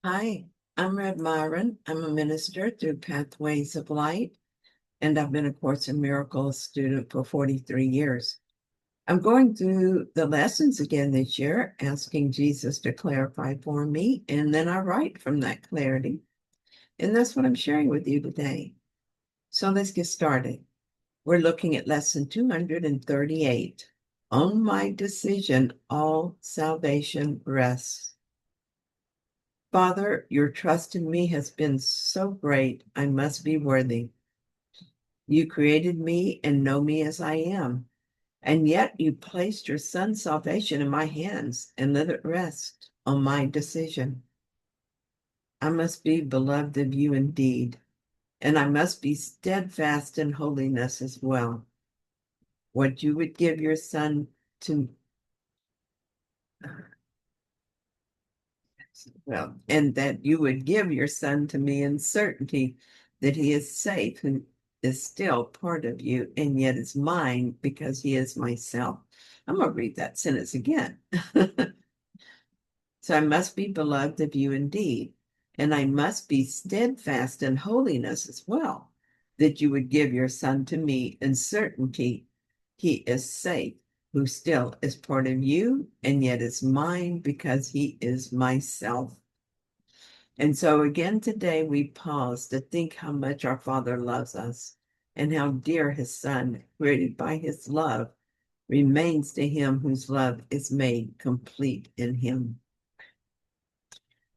Hi, I'm Rev Myron. I'm a minister through Pathways of Light, and I've been a Course in Miracles student for 43 years. I'm going through the lessons again this year, asking Jesus to clarify for me, and then I write from that clarity. And that's what I'm sharing with you today. So let's get started. We're looking at lesson 238. On my decision, all salvation rests. Father, your trust in me has been so great, I must be worthy. You created me and know me as I am, and yet you placed your son's salvation in my hands and let it rest on my decision. I must be beloved of you indeed, and I must be steadfast in holiness as well. What you would give your son to, and that you would give your son to me in certainty that he is safe and is still part of you and yet is mine because he is myself. I'm going to read that sentence again. So I must be beloved of you indeed, and I must be steadfast in holiness as well, that you would give your son to me in certainty he is safe, who still is part of you and yet is mine because he is myself. And so again today we pause to think how much our Father loves us and how dear his Son, created by his love, remains to him whose love is made complete in him.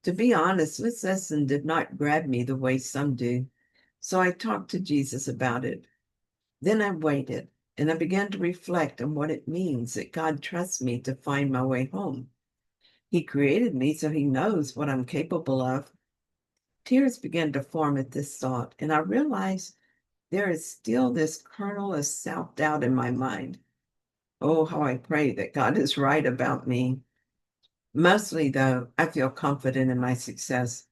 To be honest, this lesson did not grab me the way some do, so I talked to Jesus about it. Then I waited and I began to reflect on what it means that God trusts me to find my way home. He created me so he knows what I'm capable of. Tears began to form at this thought, and I realized there is still this kernel of self-doubt in my mind. Oh, how I pray that God is right about me. Mostly, though, I feel confident in my success.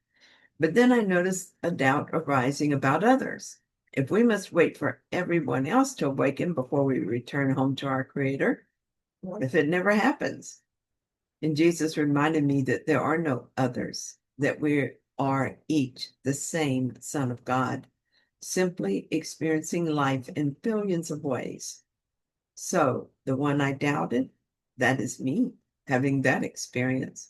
But then I notice a doubt arising about others. If we must wait for everyone else to awaken before we return home to our Creator, what if it never happens? And Jesus reminded me that there are no others, that we are each the same Son of God, simply experiencing life in billions of ways. So the one I doubted, that is me, having that experience.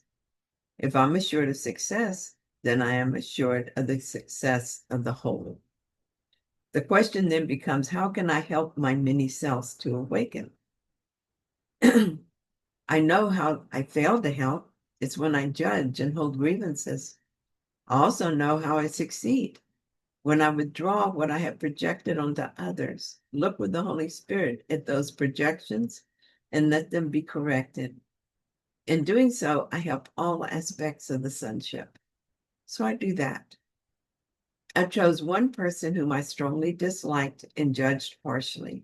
If I'm assured of success, then I am assured of the success of the whole. The question then becomes, how can I help my many selves to awaken? I know how I fail to help. It's when I judge and hold grievances. I also know how I succeed when I withdraw what I have projected onto others. Look with the Holy Spirit at those projections and let them be corrected. In doing so, I help all aspects of the sonship. So I do that. I chose one person whom I strongly disliked and judged partially.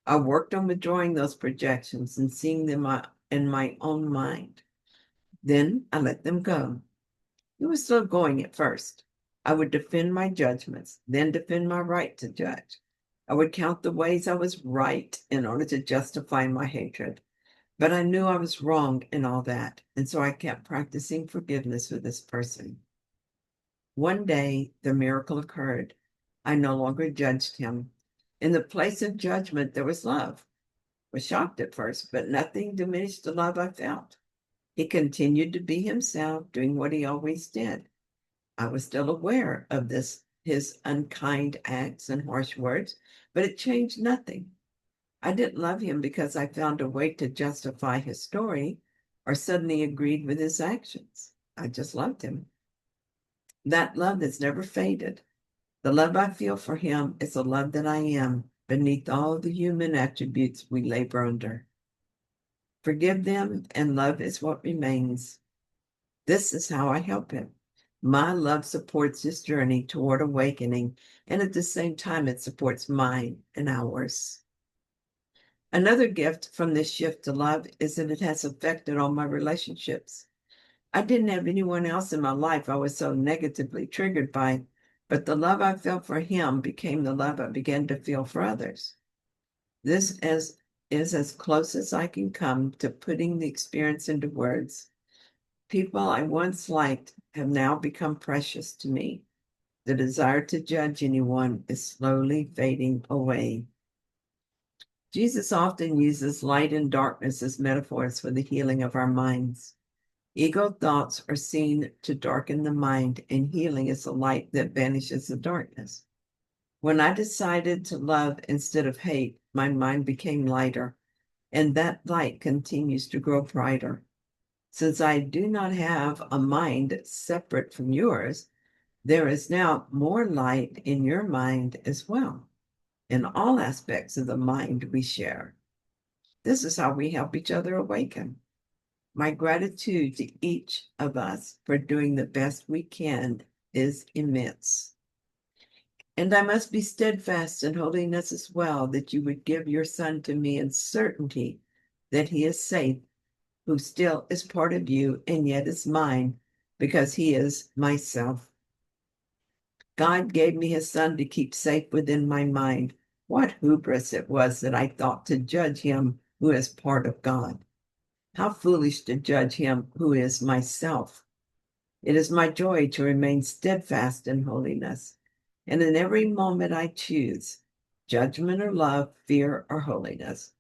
I worked on withdrawing those projections and seeing them in my own mind. Then I let them go. It was slow going at first. I would defend my judgments, then defend my right to judge. I would count the ways I was right in order to justify my hatred. But I knew I was wrong in all that, and so I kept practicing forgiveness for this person. One day, the miracle occurred. I no longer judged him. In the place of judgment, there was love. I was shocked at first, but nothing diminished the love I felt. He continued to be himself, doing what he always did. I was still aware of his unkind acts and harsh words, but it changed nothing. I didn't love him because I found a way to justify his story or suddenly agreed with his actions. I just loved him. That love has never faded. The love I feel for him is a love that I am beneath all the human attributes we labor under. Forgive them, and love is what remains. This is how I help him. My love supports his journey toward awakening, and at the same time, it supports mine and ours. Another gift from this shift to love is that it has affected all my relationships. I didn't have anyone else in my life I was so negatively triggered by, but the love I felt for him became the love I began to feel for others. Is as close as I can come to putting the experience into words. People I once liked have now become precious to me. The desire to judge anyone is slowly fading away. Jesus often uses light and darkness as metaphors for the healing of our minds. Ego thoughts are seen to darken the mind, and healing is the light that banishes the darkness. When I decided to love instead of hate, my mind became lighter, and that light continues to grow brighter. Since I do not have a mind separate from yours, there is now more light in your mind as well, in all aspects of the mind we share. This is how we help each other awaken. My gratitude to each of us for doing the best we can is immense. And I must be steadfast in holiness as well, that you would give your Son to me in certainty that he is safe, who still is part of you and yet is mine, because he is myself. God gave me his Son to keep safe within my mind. What hubris it was that I thought to judge him who is part of God. How foolish to judge him who is myself. It is my joy to remain steadfast in holiness, and in every moment I choose judgment or love, fear or holiness.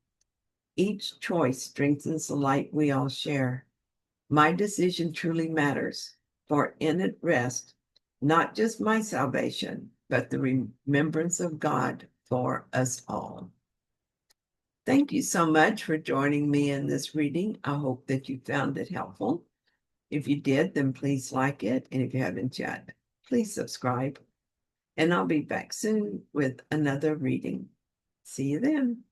Each choice strengthens the light we all share. My decision truly matters, for in it rests not just my salvation, but the remembrance of God for us all. Thank you so much for joining me in this reading. I hope that you found it helpful. If you did, then please like it. And if you haven't yet, please subscribe. And I'll be back soon with another reading. See you then.